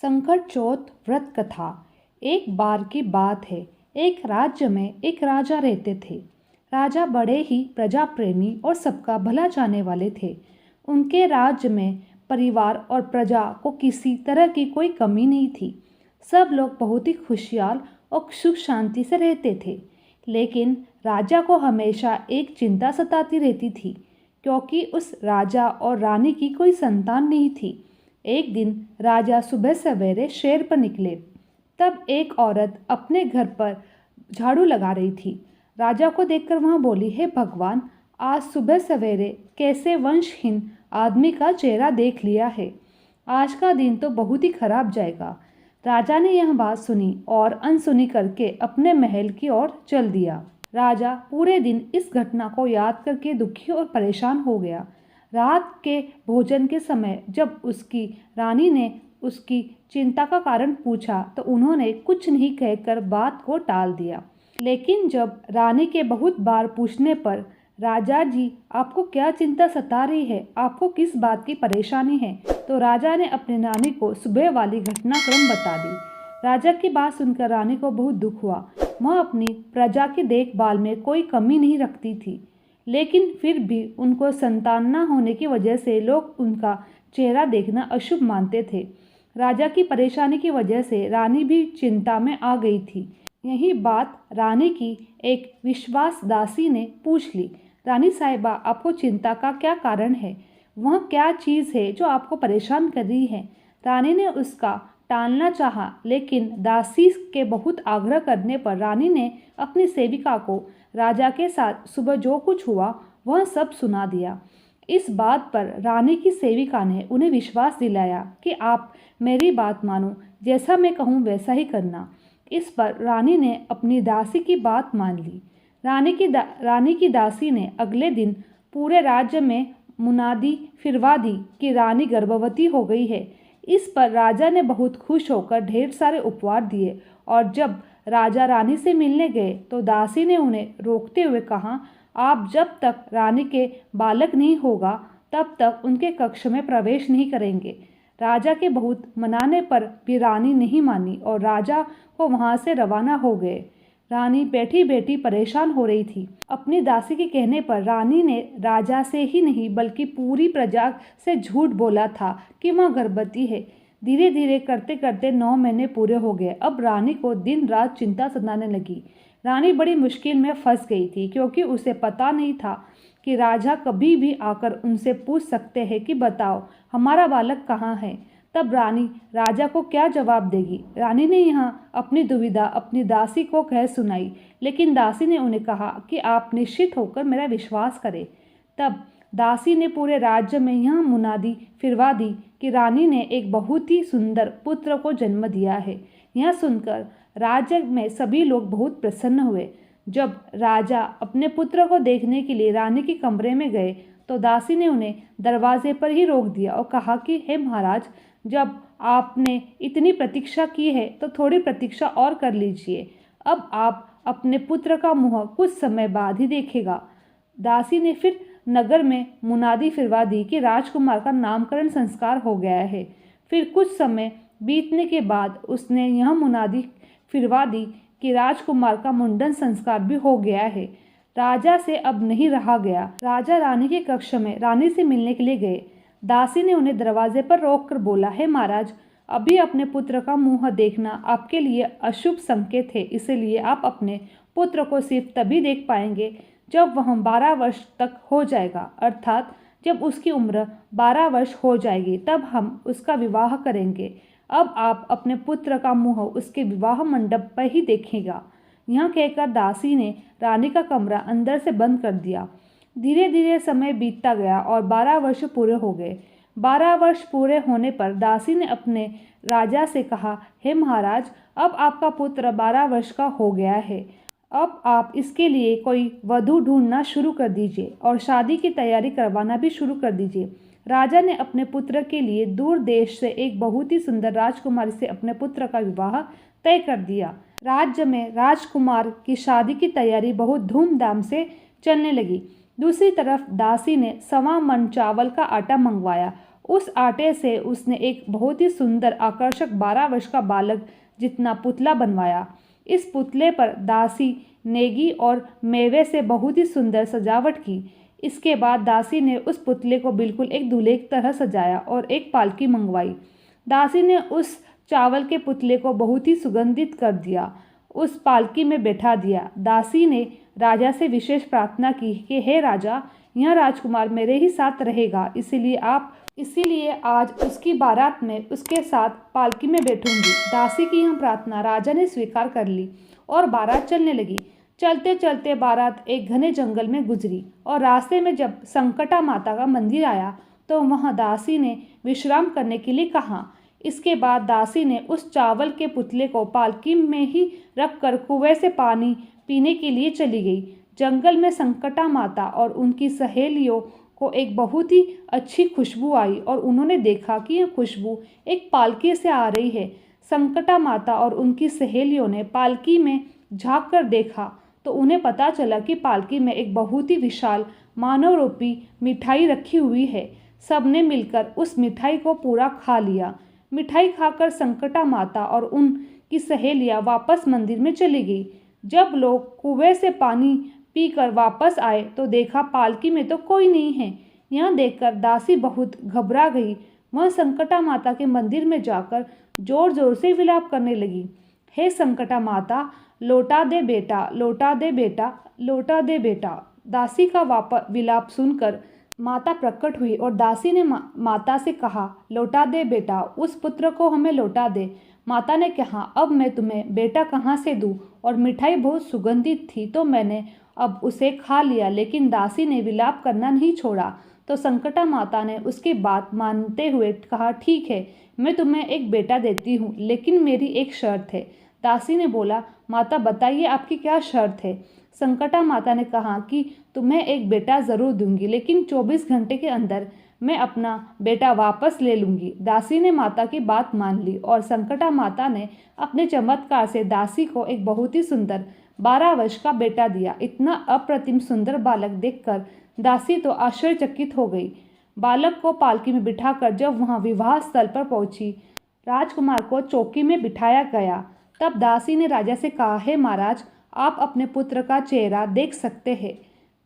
संकट चौथ व्रत कथा। एक बार की बात है, एक राज्य में एक राजा रहते थे। राजा बड़े ही प्रजा प्रेमी और सबका भला चाहने वाले थे। उनके राज्य में परिवार और प्रजा को किसी तरह की कोई कमी नहीं थी। सब लोग बहुत ही खुशहाल और सुख शांति से रहते थे। लेकिन राजा को हमेशा एक चिंता सताती रहती थी, क्योंकि उस राजा और रानी की कोई संतान नहीं थी। एक दिन राजा सुबह सवेरे शहर पर निकले। तब एक औरत अपने घर पर झाड़ू लगा रही थी। राजा को देखकर वह बोली, हे भगवान, आज सुबह सवेरे कैसे वंशहीन आदमी का चेहरा देख लिया है। आज का दिन तो बहुत ही खराब जाएगा। राजा ने यह बात सुनी और अनसुनी करके अपने महल की ओर चल दिया। राजा पूरे दिन इस घटना को याद करके दुखी और परेशान हो गया। रात के भोजन के समय जब उसकी रानी ने उसकी चिंता का कारण पूछा तो उन्होंने कुछ नहीं कहकर बात को टाल दिया। लेकिन जब रानी के बहुत बार पूछने पर, राजा जी आपको क्या चिंता सता रही है, आपको किस बात की परेशानी है, तो राजा ने अपनी रानी को सुबह वाली घटनाक्रम बता दी। राजा की बात सुनकर रानी को बहुत दुख हुआ। वह अपनी प्रजा की देखभाल में कोई कमी नहीं रखती थी, लेकिन फिर भी उनको संतान न होने की वजह से लोग उनका चेहरा देखना अशुभ मानते थे। राजा की परेशानी की वजह से रानी भी चिंता में आ गई थी। यही बात रानी की एक विश्वास दासी ने पूछ ली। रानी साहिबा, आपको चिंता का क्या कारण है? वह क्या चीज़ है जो आपको परेशान कर रही है? रानी ने उसका टालना चाहा, लेकिन दासी के बहुत आग्रह करने पर रानी ने अपनी सेविका को राजा के साथ सुबह जो कुछ हुआ वह सब सुना दिया। इस बात पर रानी की सेविका ने उन्हें विश्वास दिलाया कि आप मेरी बात मानो, जैसा मैं कहूँ वैसा ही करना। इस पर रानी ने अपनी दासी की बात मान ली। रानी की दासी ने अगले दिन पूरे राज्य में मुनादी फिरवा दी कि रानी गर्भवती हो गई है। इस पर राजा ने बहुत खुश होकर ढेर सारे उपहार दिए, और जब राजा रानी से मिलने गए तो दासी ने उन्हें रोकते हुए कहा, आप जब तक रानी के बालक नहीं होगा तब तक उनके कक्ष में प्रवेश नहीं करेंगे। राजा के बहुत मनाने पर भी रानी नहीं मानी और राजा को वहां से रवाना हो गए। रानी बैठी बैठी परेशान हो रही थी। अपनी दासी के कहने पर रानी ने राजा से ही नहीं बल्कि पूरी प्रजा से झूठ बोला था कि वह गर्भवती है। धीरे धीरे करते करते 9 महीने पूरे हो गए। अब रानी को दिन रात चिंता सताने लगी। रानी बड़ी मुश्किल में फंस गई थी, क्योंकि उसे पता नहीं था कि राजा कभी भी आकर उनसे पूछ सकते हैं कि बताओ हमारा बालक कहाँ है। तब रानी राजा को क्या जवाब देगी? रानी ने यहाँ अपनी दुविधा अपनी दासी को कह सुनाई, लेकिन दासी ने उन्हें कहा कि आप निश्चित होकर मेरा विश्वास करें। तब दासी ने पूरे राज्य में यह मुनादी फिरवा दी कि रानी ने एक बहुत ही सुंदर पुत्र को जन्म दिया है। यह सुनकर राज्य में सभी लोग बहुत प्रसन्न हुए। जब राजा अपने पुत्र को देखने के लिए रानी के कमरे में गए तो दासी ने उन्हें दरवाजे पर ही रोक दिया और कहा कि हे महाराज, जब आपने इतनी प्रतीक्षा की है तो थोड़ी प्रतीक्षा और कर लीजिए। अब आप अपने पुत्र का मुंह कुछ समय बाद ही देखेगा। दासी ने फिर नगर में मुनादी फिरवा दी कि राजकुमार का नामकरण संस्कार हो गया है। फिर कुछ समय बीतने के बाद उसने यह मुनादी फिरवा दी कि राजकुमार का मुंडन संस्कार भी हो गया है। राजा से अब नहीं रहा गया। राजा रानी के कक्ष में रानी से मिलने के लिए गए। दासी ने उन्हें दरवाजे पर रोककर बोला, हे महाराज, अभी अपने पुत्र का मुंह देखना आपके लिए अशुभ संकेत है, इसलिए आप अपने पुत्र को सिर्फ तभी देख पाएंगे जब वह 12 वर्ष तक हो जाएगा, अर्थात जब उसकी उम्र 12 वर्ष हो जाएगी तब हम उसका विवाह करेंगे। अब आप अपने पुत्र का मुंह उसके विवाह मंडप पर ही देखेगा। यह कहकर दासी ने रानी का कमरा अंदर से बंद कर दिया। धीरे धीरे समय बीतता गया और 12 वर्ष पूरे हो गए। 12 वर्ष पूरे होने पर दासी ने अपने राजा से कहा, हे महाराज, अब आपका पुत्र 12 वर्ष का हो गया है। अब आप इसके लिए कोई वधू ढूंढना शुरू कर दीजिए और शादी की तैयारी करवाना भी शुरू कर दीजिए। राजा ने अपने पुत्र के लिए दूर देश से एक बहुत ही सुंदर राजकुमारी से अपने पुत्र का विवाह तय कर दिया। राज्य में राजकुमार की शादी की तैयारी बहुत धूमधाम से चलने लगी। दूसरी तरफ दासी ने 1.25 मन चावल का आटा मंगवाया। उस आटे से उसने एक बहुत ही सुंदर आकर्षक 12 वर्ष का बालक जितना पुतला बनवाया। इस पुतले पर दासी नेगी और मेवे से बहुत ही सुंदर सजावट की। इसके बाद दासी ने उस पुतले को बिल्कुल एक दूल्हे की तरह सजाया और एक पालकी मंगवाई। दासी ने उस चावल के पुतले को बहुत ही सुगंधित कर दिया, उस पालकी में बैठा दिया। दासी ने राजा से विशेष प्रार्थना की कि हे राजा, यह राजकुमार मेरे ही साथ रहेगा, इसीलिए आज उसकी बारात में उसके साथ पालकी में बैठूंगी। दासी की यह प्रार्थना राजा ने स्वीकार कर ली और बारात चलने लगी। चलते चलते बारात एक घने जंगल में गुजरी और रास्ते में जब संकटा माता का मंदिर आया तो वहाँ दासी ने विश्राम करने के लिए कहा। इसके बाद दासी ने उस चावल के पुतले को पालकी में ही रखकर कुएं से पानी पीने के लिए चली गई। जंगल में संकटा माता और उनकी सहेलियों को एक बहुत ही अच्छी खुशबू आई और उन्होंने देखा कि यह खुशबू एक पालकी से आ रही है। संकटा माता और उनकी सहेलियों ने पालकी में झांक कर देखा तो उन्हें पता चला कि पालकी में एक बहुत ही विशाल मानव रूपी मिठाई रखी हुई है। सबने मिलकर उस मिठाई को पूरा खा लिया। मिठाई खाकर संकटा माता और उनकी सहेलियां वापस मंदिर में चली गई। जब लोग कुएं से पानी पीकर वापस आए तो देखा पालकी में तो कोई नहीं है। यह देखकर दासी बहुत घबरा गई। वह संकटा माता के मंदिर में जाकर जोर जोर से विलाप करने लगी। हे संकटा माता, लौटा दे बेटा, लौटा दे बेटा, लौटा दे बेटा। दासी का विलाप सुनकर माता प्रकट हुई और दासी ने माता से कहा, लौटा दे बेटा, उस पुत्र को हमें लौटा दे। माता ने कहा, अब मैं तुम्हें बेटा कहाँ से दूँ, और मिठाई बहुत सुगंधित थी तो मैंने अब उसे खा लिया। लेकिन दासी ने विलाप करना नहीं छोड़ा तो संकटा माता ने उसकी बात मानते हुए कहा, ठीक है, मैं तुम्हें एक बेटा देती हूँ, लेकिन मेरी एक शर्त है। दासी ने बोला, माता बताइए आपकी क्या शर्त है। संकटा माता ने कहा कि तुम्हें एक बेटा ज़रूर दूंगी, लेकिन 24 घंटे के अंदर मैं अपना बेटा वापस ले लूँगी। दासी ने माता की बात मान ली और संकटा माता ने अपने चमत्कार से दासी को एक बहुत ही सुंदर 12 वर्ष का बेटा दिया। इतना अप्रतिम सुंदर बालक देखकर दासी तो आश्चर्यचकित हो गई। बालक को पालकी में बिठाकर जब वहाँ विवाह स्थल पर पहुंची, राजकुमार को चौकी में बिठाया गया। तब दासी ने राजा से कहा, हे महाराज, आप अपने पुत्र का चेहरा देख सकते हैं।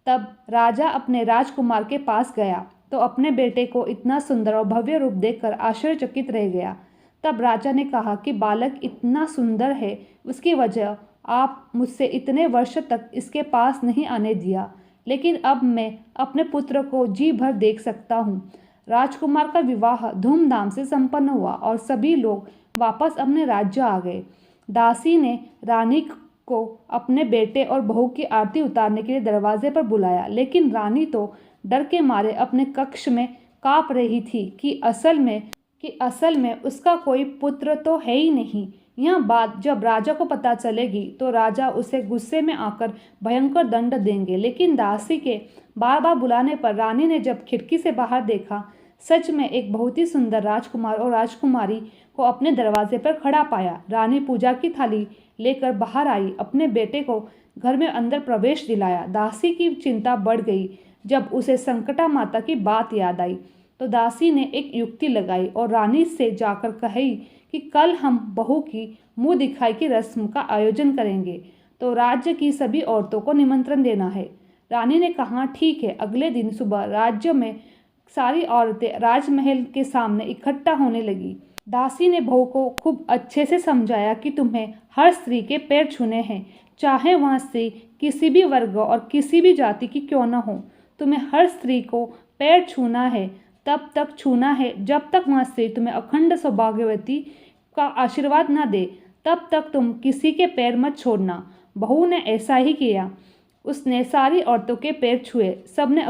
तब राजा अपने राजकुमार के पास गया तो अपने बेटे को इतना सुंदर और भव्य रूप देखकर आश्चर्यचकित रह गया। तब राजा ने कहा कि बालक इतना सुंदर है, उसकी वजह आप मुझसे इतने वर्ष तक इसके पास नहीं आने दिया, लेकिन अब मैं अपने पुत्र को जी भर देख सकता हूँ। राजकुमार का विवाह धूमधाम से संपन्न हुआ और सभी लोग वापस अपने राज्य आ गए। दासी ने रानी को अपने बेटे और बहू की आरती उतारने के लिए दरवाजे पर बुलाया, लेकिन रानी तो डर के मारे अपने कक्ष में काँप रही थी कि असल में उसका कोई पुत्र तो है ही नहीं। यह बात जब राजा को पता चलेगी तो राजा उसे गुस्से में आकर भयंकर दंड देंगे। लेकिन दासी के बार बार बुलाने पर रानी ने जब खिड़की से बाहर देखा, सच में एक बहुत ही सुंदर राजकुमार और राजकुमारी को अपने दरवाजे पर खड़ा पाया। रानी पूजा की थाली लेकर बाहर आई, अपने बेटे को घर में अंदर प्रवेश दिलाया। दासी की चिंता बढ़ गई जब उसे संकटा माता की बात याद आई तो दासी ने एक युक्ति लगाई और रानी से जाकर कही कि कल हम बहू की मुंह दिखाई की रस्म का आयोजन करेंगे, तो राज्य की सभी औरतों को निमंत्रण देना है। रानी ने कहा, ठीक है। अगले दिन सुबह राज्य में सारी औरतें राजमहल के सामने इकट्ठा होने लगी। दासी ने बहू को खूब अच्छे से समझाया कि तुम्हें हर स्त्री के पैर छूने हैं, चाहे वह स्त्री किसी भी वर्ग और किसी भी जाति की क्यों न हो। तुम्हें हर स्त्री को पैर छूना है, तब तक छूना है जब तक वह स्त्री तुम्हें अखंड सौभाग्यवती का आशीर्वाद न दे, तब तक तुम किसी के पैर मत छोड़ना। बहू ने ऐसा ही किया। उसने सारी औरतों के पैर छुए। सबने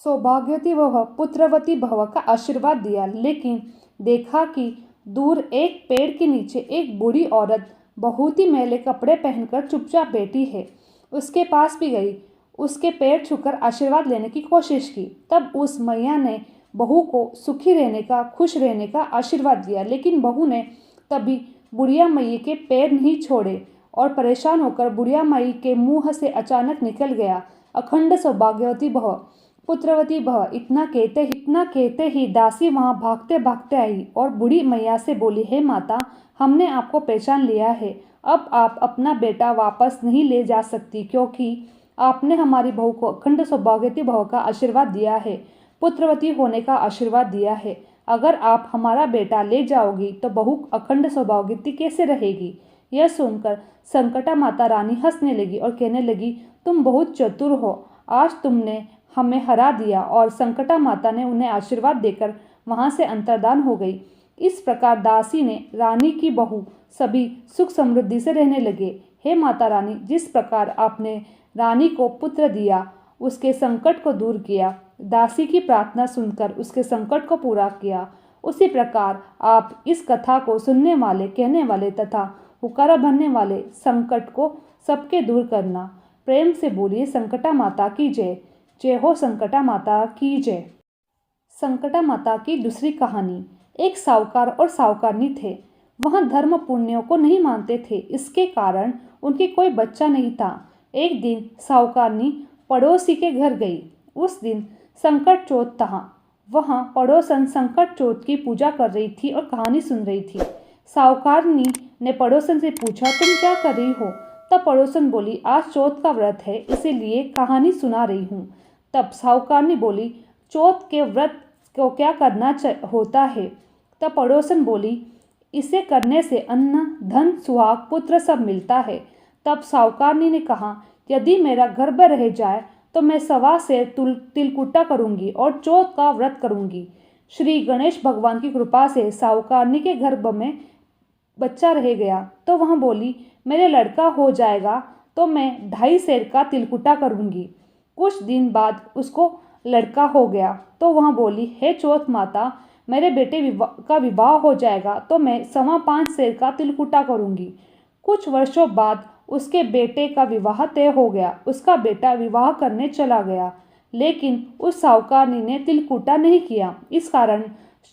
सौभाग्यवती भव, पुत्रवती भव का आशीर्वाद दिया। लेकिन देखा कि दूर एक पेड़ के नीचे एक बूढ़ी औरत बहुत ही मैले कपड़े पहनकर चुपचाप बैठी है। उसके पास भी गई, उसके पैर छूकर आशीर्वाद लेने की कोशिश की। तब उस मैया ने बहू को सुखी रहने का, खुश रहने का आशीर्वाद दिया। लेकिन बहू ने तभी बुढ़िया माई के पैर नहीं छोड़े और परेशान होकर बुढ़िया माई के मुंह से अचानक निकल गया, अखंड सौभाग्यवती भव, पुत्रवती भव। इतना कहते ही दासी वहां भागते भागते आई और बूढ़ी मैया से बोली, हे माता, हमने आपको पहचान लिया है। अब आप अपना बेटा वापस नहीं ले जा सकती, क्योंकि आपने हमारी बहू को अखंड सौभाग्यवती भव का आशीर्वाद दिया है, पुत्रवती होने का आशीर्वाद दिया है। अगर आप हमारा बेटा ले जाओगी तो बहू अखंड सौभाग्यवती कैसे रहेगी? यह सुनकर संकटा माता रानी हंसने लगी और कहने लगी, तुम बहुत चतुर हो, आज तुमने हमें हरा दिया। और संकटा माता ने उन्हें आशीर्वाद देकर वहां से अंतर्धान हो गई। इस प्रकार दासी ने रानी की बहू सभी सुख समृद्धि से रहने लगे। हे माता रानी, जिस प्रकार आपने रानी को पुत्र दिया, उसके संकट को दूर किया, दासी की प्रार्थना सुनकर उसके संकट को पूरा किया, उसी प्रकार आप इस कथा को सुनने वाले, कहने वाले तथा हुकारा भरने वाले संकट को सबके दूर करना। प्रेम से बोलिए संकटा माता की जय। जय हो संकटा माता की जय। संकटा माता की दूसरी कहानी। एक साहूकार और साहूकारनी थे। वह धर्म पुण्यों को नहीं मानते थे, इसके कारण उनके कोई बच्चा नहीं था। एक दिन साहूकारनी पड़ोसी के घर गई। उस दिन संकट चौथ था। वहाँ पड़ोसन संकट चौथ की पूजा कर रही थी और कहानी सुन रही थी। साहूकारनी ने पड़ोसन से पूछा, तुम क्या कर रही हो? तब पड़ोसन बोली, आज चौथ का व्रत है, इसीलिए कहानी सुना रही हूँ। तब साहूकारनी बोली, चौथ के व्रत को क्या करना होता है? तब पड़ोसन बोली, इसे करने से अन्न, धन, सुहाग, पुत्र सब मिलता है। तब साहूकारनी ने कहा, यदि मेरा गर्भ रह जाए तो मैं 1.25 सेर तिलकुटा करूंगी और चौथ का व्रत करूंगी। श्री गणेश भगवान की कृपा से साहूकारनी के गर्भ में बच्चा रह गया तो वह बोली, मेरे लड़का हो जाएगा तो मैं 2.5 सेर का तिलकुटा करूंगी। कुछ दिन बाद उसको लड़का हो गया तो वह बोली, हे चौथ माता, मेरे बेटे का विवाह हो जाएगा तो मैं 5.25 सेर का तिलकुटा करूंगी। कुछ वर्षों बाद उसके बेटे का विवाह तय हो गया। उसका बेटा विवाह करने चला गया, लेकिन उस साहूकारनी ने तिलकुटा नहीं किया। इस कारण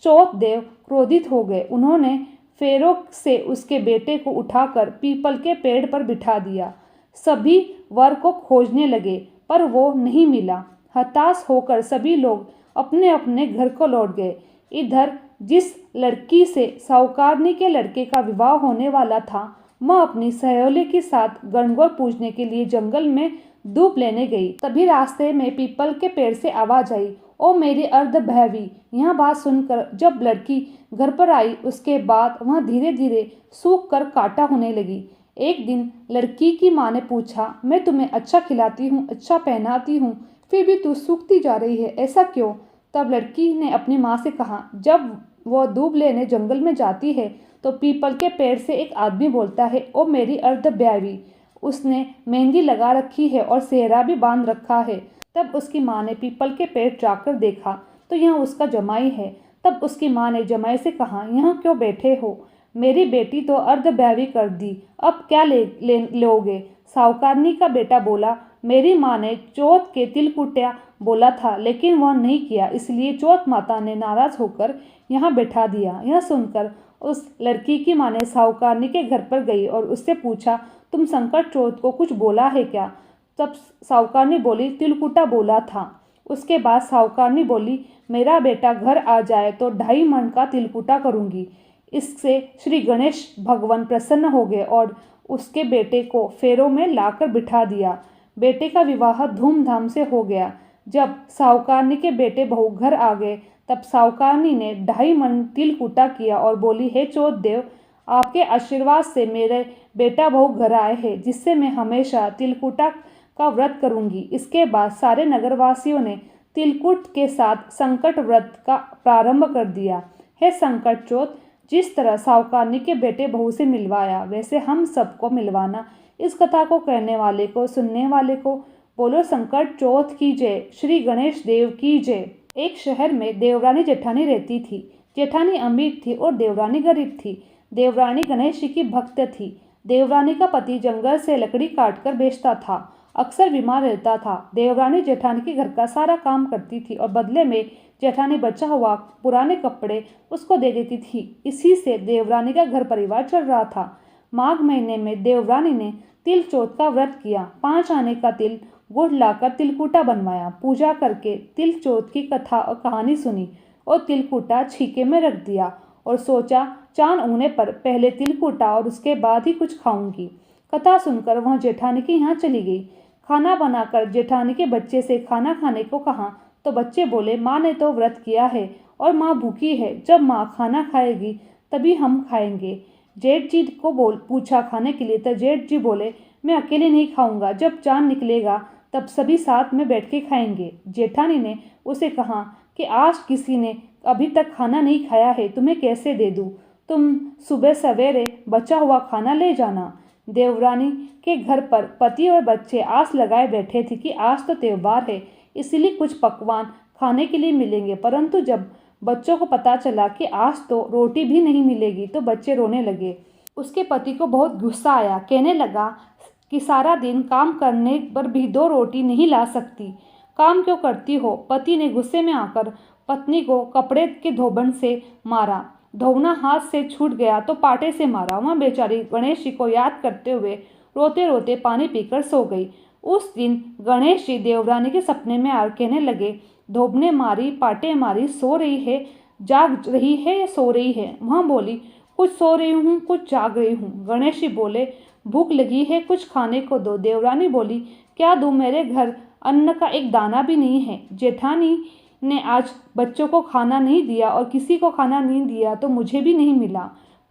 चौथ देव क्रोधित हो गए। उन्होंने फेरों से उसके बेटे को उठाकर पीपल के पेड़ पर बिठा दिया। सभी वर को खोजने लगे पर वो नहीं मिला। हताश होकर सभी लोग अपने अपने घर को लौट गए। इधर जिस लड़की से साहूकारनी के लड़के का विवाह होने वाला था, वह अपनी सहेली के साथ गणगौर पूजने के लिए जंगल में धूप लेने गई। तभी रास्ते में पीपल के पेड़ से आवाज आई, ओ मेरी अर्धभैवी। यह बात सुनकर जब लड़की घर पर आई, उसके बाद वह धीरे धीरे सूख कर काटा होने लगी। एक दिन लड़की की माँ ने पूछा, मैं तुम्हें अच्छा खिलाती हूँ, अच्छा पहनाती हूँ, फिर भी तू सूखती जा रही है, ऐसा क्यों? तब लड़की ने अपनी माँ से कहा, जब वह दूब लेने जंगल में जाती है तो पीपल के पेड़ से एक आदमी बोलता है, ओ मेरी अर्धब्यावी। उसने मेहंदी लगा रखी है और सेहरा भी बांध रखा है। तब उसकी माँ ने पीपल के पेड़ जाकर देखा तो यह उसका जमाई है। तब उसकी माँ ने जमाई से कहा, यहाँ क्यों बैठे हो? मेरी बेटी तो अर्धब्यावी कर दी, अब क्या लोगे? साहूकारनी का बेटा बोला, मेरी माँ ने चौथ के तिलकुटा बोला था, लेकिन वह नहीं किया, इसलिए चौथ माता ने नाराज होकर यहाँ बैठा दिया। यह सुनकर उस लड़की की माँ ने साहूकारनी के घर पर गई और उससे पूछा, तुम संकट चौथ को कुछ बोला है क्या? तब साहूकारनी बोली, तिलकुटा बोला था। उसके बाद साहूकारनी बोली, मेरा बेटा घर आ जाए तो 2.5 मन का तिलकुटा करूँगी। इससे श्री गणेश भगवान प्रसन्न हो गए और उसके बेटे को फेरों में लाकर बिठा दिया। बेटे का विवाह धूमधाम से हो गया। जब साहूकारनी के बेटे बहू घर आ गए तब साहूकारनी ने 2.5 मन तिलकुटा किया और बोली, हे चौथ देव, आपके आशीर्वाद से मेरे बेटा बहू घर आए हैं, जिससे मैं हमेशा तिलकुटा का व्रत करूंगी। इसके बाद सारे नगरवासियों ने तिलकुट के साथ संकट व्रत का प्रारंभ कर दिया। हे संकट चौथ, जिस तरह साहूकारनी के बेटे बहू से मिलवाया, वैसे हम सबको मिलवाना। इस कथा को कहने वाले को, सुनने वाले को बोलो संकट चौथ की जय, श्री गणेश देव की जय। एक शहर में देवरानी जेठानी रहती थी। जेठानी अमीर थी और देवरानी गरीब थी। देवरानी गणेश जी की भक्त थी। देवरानी का पति जंगल से लकड़ी काटकर बेचता था, अक्सर बीमार रहता था। देवरानी जेठानी के घर का सारा काम करती थी और बदले में जेठानी बचा हुआ पुराने कपड़े उसको दे देती थी। इसी से देवरानी का घर परिवार चल रहा था। माघ महीने में देवरानी ने तिल चौथ का व्रत किया। 5 आने का तिल गुड़ लाकर तिलकुटा बनवाया। पूजा करके तिल चौथ की कथा और कहानी सुनी और तिलकुटा छीके में रख दिया और सोचा चांद उगने पर पहले तिलकुटा और उसके बाद ही कुछ खाऊंगी। कथा सुनकर वह जेठानी के यहाँ चली गई। खाना बनाकर जेठानी के बच्चे से खाना खाने को कहा तो बच्चे बोले, माँ ने तो व्रत किया है और माँ भूखी है, जब माँ खाना खाएगी तभी हम खाएंगे। जेठ जी को पूछा खाने के लिए तो जेठ जी बोले, मैं अकेले नहीं खाऊंगा, जब चांद निकलेगा तब सभी साथ में बैठ के खाएंगे। जेठानी ने उसे कहा कि आज किसी ने अभी तक खाना नहीं खाया है, तुम्हें कैसे दे दूँ? तुम सुबह सवेरे बचा हुआ खाना ले जाना। देवरानी के घर पर पति और बच्चे आस लगाए बैठे थे कि आज तो त्योहार है, इसलिए कुछ पकवान खाने के लिए मिलेंगे। परंतु जब बच्चों को पता चला कि आज तो रोटी भी नहीं मिलेगी तो बच्चे रोने लगे। उसके पति को बहुत गुस्सा आया, कहने लगा कि सारा दिन काम करने पर भी 2 रोटी नहीं ला सकती, काम क्यों करती हो? पति ने गुस्से में आकर पत्नी को कपड़े के धोबन से मारा। धोना हाथ से छूट गया तो पाटे से मारा। वह बेचारी गणेश जी को याद करते हुए रोते रोते पानी पीकर सो गई। उस दिन गणेश जी देवरानी के सपने में आकर कहने लगे, धोबने मारी, पाटे मारी, सो रही है, जाग रही है या सो रही है? वह बोली, कुछ सो रही हूँ, कुछ जाग रही हूँ। गणेश जी बोले, भूख लगी है, कुछ खाने को दो। देवरानी बोली, क्या दूँ, मेरे घर अन्न का एक दाना भी नहीं है। जेठानी ने आज बच्चों को खाना नहीं दिया और किसी को खाना नहीं दिया तो मुझे भी नहीं मिला।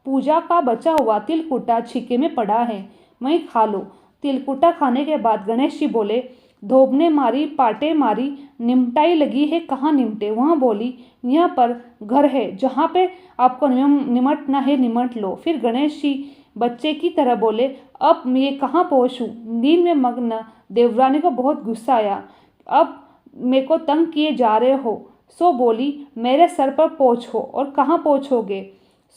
पूजा का बचा हुआ तिलकुटा छीके में पड़ा है, वहीं खा लो। तिलकुटा खाने के बाद गणेश जी बोले, धोबने मारी, पाटे मारी, निमटाई लगी है, कहाँ निमटे? वहाँ बोली, यहाँ पर घर है, जहाँ पे आपको निमटना है निमट लो। फिर गणेश जी बच्चे की तरह बोले, अब मैं कहाँ पहुँचूँ? नींद में मग्न देवरानी को बहुत गुस्सा आया, अब मेरे को तंग किए जा रहे हो। सो बोली, मेरे सर पर पहुँचो। और कहाँ पहुँचोगे?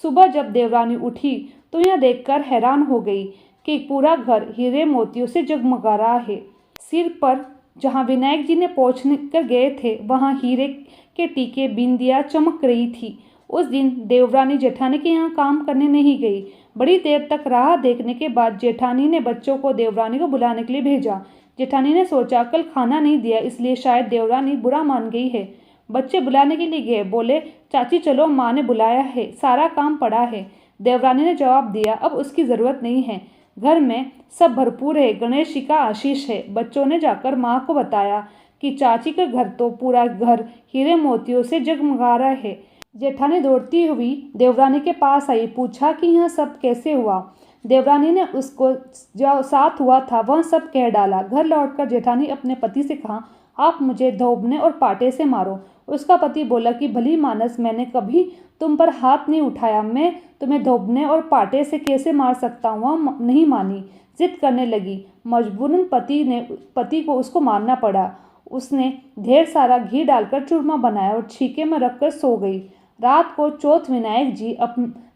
सुबह जब देवरानी उठी तो यह देखकर हैरान हो गई कि पूरा घर हीरे मोतियों से जगमगा रहा है। सिर पर जहाँ विनायक जी ने पहुँच कर गए थे वहाँ हीरे के टीके बिंदियाँ चमक रही थी। उस दिन देवरानी जेठानी के यहाँ काम करने नहीं गई। बड़ी देर तक राह देखने के बाद जेठानी ने बच्चों को देवरानी को बुलाने के लिए भेजा। जेठानी ने सोचा कल खाना नहीं दिया इसलिए शायद देवरानी बुरा मान गई है। बच्चे बुलाने के लिए गए, बोले, चाची चलो, माँ ने बुलाया है, सारा काम पड़ा है। देवरानी ने जवाब दिया, अब उसकी ज़रूरत नहीं है, घर में सब भरपूर है, गणेश जी का आशीष है। बच्चों ने जाकर माँ को बताया कि चाची का घर तो पूरा घर हीरे मोतियों से जगमगा रहा है। जेठानी दौड़ती हुई देवरानी के पास आई, पूछा कि यह सब कैसे हुआ। देवरानी ने उसको जो साथ हुआ था वह सब कह डाला। घर लौटकर जेठानी अपने पति से कहा, आप मुझे धोबने और पाटे से मारो। उसका पति बोला कि भली मानस, मैंने कभी तुम पर हाथ नहीं उठाया, मैं तुम्हें धोबने और पाटे से कैसे मार सकता हूँ? वह नहीं मानी, जिद करने लगी। मजबूरन पति को उसको मारना पड़ा। उसने ढेर सारा घी डालकर चूरमा बनाया और छीके में रखकर सो गई। रात को चौथ विनायक जी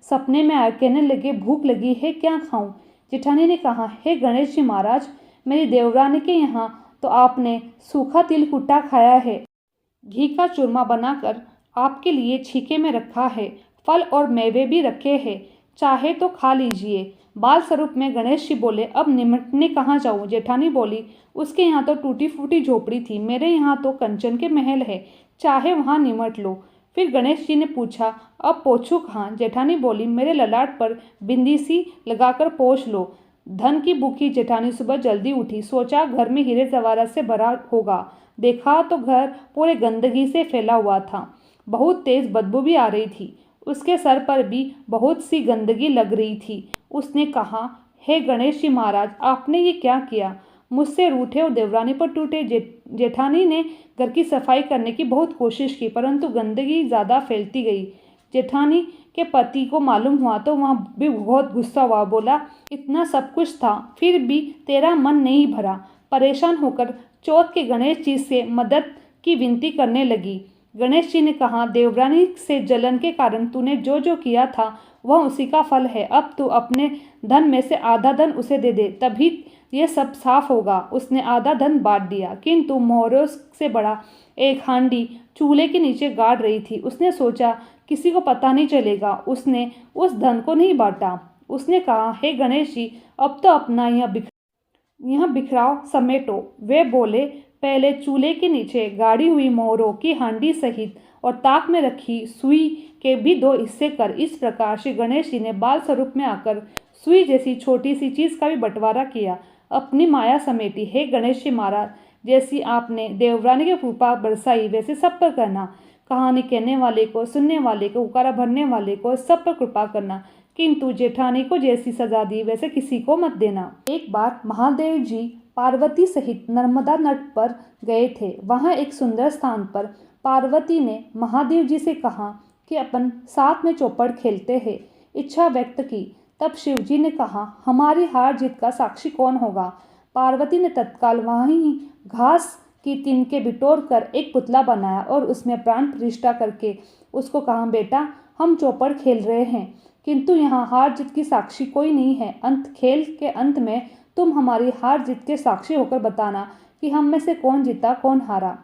सपने में आए, कहने लगे, भूख लगी है, क्या खाऊं? जेठानी ने कहा, हे गणेश जी महाराज, मेरी देवरानी के यहाँ तो आपने सूखा तिलकुटा खाया है, घी का चूरमा बनाकर आपके लिए छीके में रखा है, फल और मेवे भी रखे हैं, चाहे तो खा लीजिए। बाल स्वरूप में गणेश जी बोले, अब निमटने कहाँ जाऊँ? जेठानी बोली, उसके यहाँ तो टूटी फूटी झोपड़ी थी, मेरे यहाँ तो कंचन के महल है, चाहे वहाँ निमट लो। फिर गणेश जी ने पूछा, अब पोछूं कहाँ? जेठानी बोली, मेरे ललाट पर बिंदी सी लगाकर पोछ लो। धन की भूखी जेठानी सुबह जल्दी उठी, सोचा घर में हीरे जवाहरात से भरा होगा। देखा तो घर पूरे गंदगी से फैला हुआ था, बहुत तेज बदबू भी आ रही थी, उसके सर पर भी बहुत सी गंदगी लग रही थी। उसने कहा, हे गणेश जी महाराज, आपने ये क्या किया? मुझसे रूठे और देवरानी पर टूटे। जेठानी ने घर की सफाई करने की बहुत कोशिश की, परंतु गंदगी ज़्यादा फैलती गई। जेठानी के पति को मालूम हुआ तो वह भी बहुत गुस्सा हुआ, बोला, इतना सब कुछ था फिर भी तेरा मन नहीं भरा। परेशान होकर चौथ के गणेश जी से मदद की विनती करने लगी। गणेश जी ने कहा, देवरानी से जलन के कारण तूने जो जो किया था वह उसी का फल है, अब तू अपने धन में से आधा धन उसे दे दे, तभी ये सब साफ होगा। उसने आधा धन बांट दिया, किंतु मोहरों से बड़ा एक हांडी चूल्हे के नीचे गाड़ रही थी। उसने सोचा किसी को पता नहीं चलेगा, उसने उस धन को नहीं बांटा। उसने कहा, हे गणेश जी, अब तो अपना यह यह बिखराव समेटो। वे बोले, पहले चूल्हे के नीचे गाड़ी हुई मोहरों की हांडी सहित और ताक में रखी सुई के भी 2 हिस्से कर। इस प्रकार श्री गणेश जी ने बाल स्वरूप में आकर सुई जैसी छोटी सी चीज का भी बंटवारा किया, अपनी माया समेटी। हे गणेश जी महाराज, जैसी आपने देवरानी की कृपा बरसाई वैसे सब पर करना। कहानी कहने वाले को, सुनने वाले को, उकारा भरने वाले को सब पर कृपा करना, किंतु जेठानी को जैसी सजा दी वैसे किसी को मत देना। एक बार महादेव जी पार्वती सहित नर्मदा तट पर गए थे। वहां एक सुंदर स्थान पर पार्वती ने महादेव जी से कहा कि अपन साथ में चौपड़ खेलते हैं, इच्छा व्यक्त की। तब शिव जी ने कहा, हमारी हार जीत का साक्षी कौन होगा? पार्वती ने तत्काल वहीं घास की तिनके बिटोर कर एक पुतला बनाया और उसमें प्राण प्रतिष्ठा करके उसको कहा, बेटा हम चौपड़ खेल रहे हैं, किंतु यहाँ हार जीत की साक्षी कोई नहीं है। खेल के अंत में तुम हमारी हार जीत के साक्षी होकर बताना कि हम में से कौन जीता कौन हारा।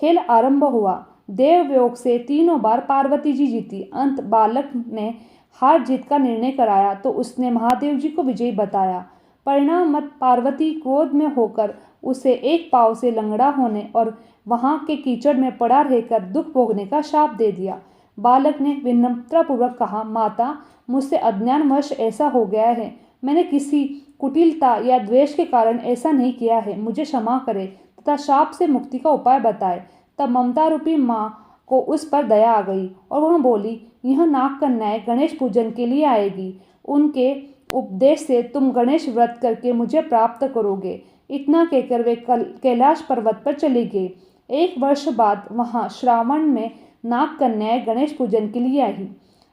खेल आरंभ हुआ। देवयोग से 3 बार पार्वती जी जीती। अंत बालक ने हार जीत का निर्णय कराया तो उसने महादेव जी को विजयी बताया। परिणाम मत पार्वती क्रोध में होकर उसे एक पांव से लंगड़ा होने और वहां के कीचड़ में पड़ा रहकर दुख भोगने का शाप दे दिया। बालक ने विनम्रतापूर्वक कहा, माता मुझसे अज्ञानवश ऐसा हो गया है, मैंने किसी कुटिलता या द्वेष के कारण ऐसा नहीं किया है, मुझे क्षमा करे तथा शाप से मुक्ति का उपाय बताए। तब ममता रूपी माँ को उस पर दया आ गई और वह बोली, यह नाग कन्याएं गणेश पूजन के लिए आएगी, उनके उपदेश से तुम गणेश व्रत करके मुझे प्राप्त करोगे। इतना कहकर वे कैलाश पर्वत पर चले गए। 1 वर्ष बाद वहां श्रावण में नाग कन्याएं गणेश पूजन के लिए आई।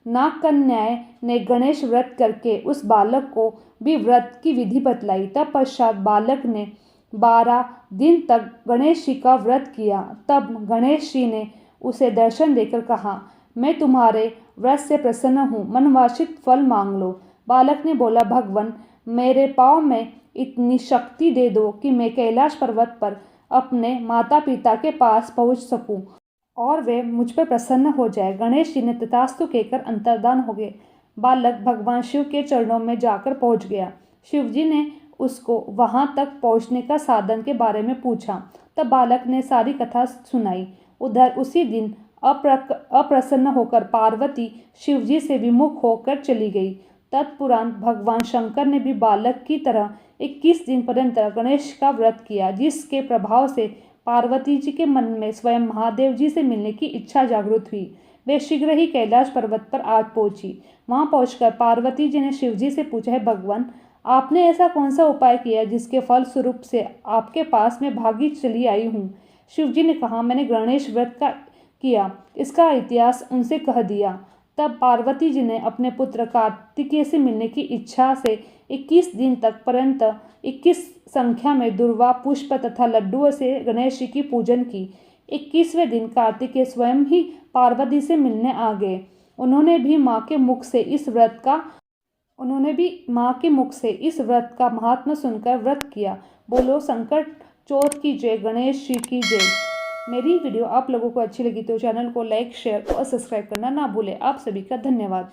नाग कन्याएं ने गणेश व्रत करके उस बालक को भी व्रत की विधि बतलाई। तब पश्चात बालक ने 12 दिन तक गणेश जी का व्रत किया। तब गणेश जी ने उसे दर्शन देकर कहा, मैं तुम्हारे व्रत से प्रसन्न हूँ, मनवांछित फल मांग लो। बालक ने बोला, भगवान मेरे पाँव में इतनी शक्ति दे दो कि मैं कैलाश पर्वत पर अपने माता पिता के पास पहुँच सकूँ और वे मुझ पर प्रसन्न हो जाए। गणेश जी ने तथास्तु कहकर अंतर्धान हो गए। बालक भगवान शिव के चरणों में जाकर पहुंच गया। शिव जी ने उसको वहां तक पहुंचने का साधन के बारे में पूछा। तब बालक ने सारी कथा सुनाई। उधर उसी दिन अप्रसन्न होकर पार्वती शिव जी से विमुख होकर चली गई। तत्पुरांत भगवान शंकर ने भी बालक की तरह 21 दिन पर्यंत गणेश का व्रत किया, जिसके प्रभाव से पार्वती जी के मन में स्वयं महादेव जी से मिलने की इच्छा जागृत हुई। वे शीघ्र ही कैलाश पर्वत पर आ पहुंची। वहां पहुंचकर पार्वती जी ने शिव जी से पूछा, है भगवान आपने ऐसा कौन सा उपाय किया जिसके फल स्वरूप से आपके पास में भागी चली आई हूँ? शिव जी ने कहा, मैंने गणेश व्रत का किया। इसका इतिहास उनसे कह दिया। तब पार्वती जी ने अपने पुत्र कार्तिकेय से मिलने की इच्छा से 21 दिन तक पर्यंत 21 संख्या में दुर्वा पुष्प तथा लड्डुओं से गणेश जी की पूजन की। 21वें दिन कार्तिकेय स्वयं ही पार्वती से मिलने आ गए। उन्होंने भी माँ के मुख से इस व्रत का महात्मा सुनकर व्रत किया। बोलो संकट चौथ की जय, गणेश जी की जय। मेरी वीडियो आप लोगों को अच्छी लगी तो चैनल को लाइक, शेयर और सब्सक्राइब करना ना भूलें। आप सभी का धन्यवाद।